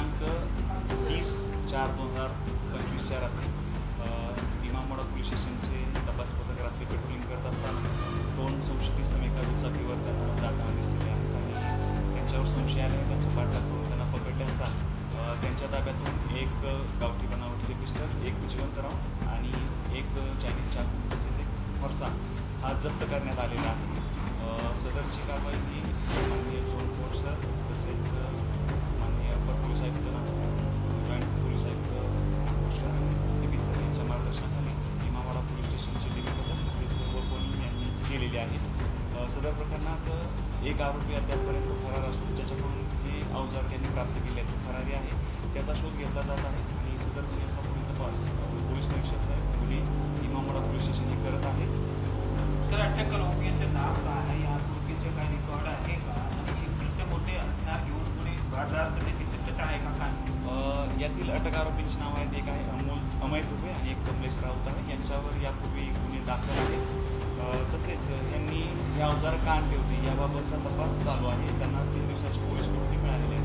दिनांक 30/4/2025 रात्री इमामवाडा पोलीस स्टेशनचे तपास पथक रात्री पेट्रोलिंग करत असताना 2 संशयित समेका दुचाकीवर त्यांना जाताना दिसलेले आहेत आणि त्यांच्यावर संशय आले. त्यांचा पाठलाग करून त्यांना पकडले असता त्यांच्या ताब्यातून एक गावठी बनावटीचे पिस्टल, एक जिवंत राऊंड आणि एक चायनीज चाकू तसेच एक फरसा हा जप्त करण्यात आलेला आहे. सदरची कारवाई ही माननीय झोन फोर्स तसेच माननीय अपर पोलीस आयुक्त जॉईंट पोलीस आयुक्त नागपूर आणि CP सर यांच्या मार्गदर्शनाखाली इमामवाडा पोलीस स्टेशनचे DP पथक तसेच वपोनी यांनी केलेली आहे. सदर प्रकरणात एक आरोपी अद्यापपर्यंत फरार असून त्याच्याकडून हे अवजार त्यांनी प्राप्त केले आहेत फरारी आहे. त्याचा शोध घेतला जात आहे आणि सदर गुन्ह्याचा पुढील तपास पोलीस निरीक्षक साहेब गुन्हे इमामवाडा पोलीस स्टेशन हे करत आहेत. सर, अटक आरोपीचं नाव काय आहे? या आरोपीचे काही रेकॉर्ड आहे का? आणि इतके मोठे हत्यार घेऊन कोणी वारदात करण्याची शक्यता आहे का? काय यातील अटक आरोपींची नाव आहेत. एक आहे अमय दुबे आणि एक कमलेश राऊत आहे. यांच्यावर यापूर्वी गुन्हे दाखल आहेत. तसेच यांनी हे अवजार का आणले होते याबाबतचा तपास चालू आहे. त्यांना 3 दिवसाची पोलीस कोठडी मिळालेली आहे.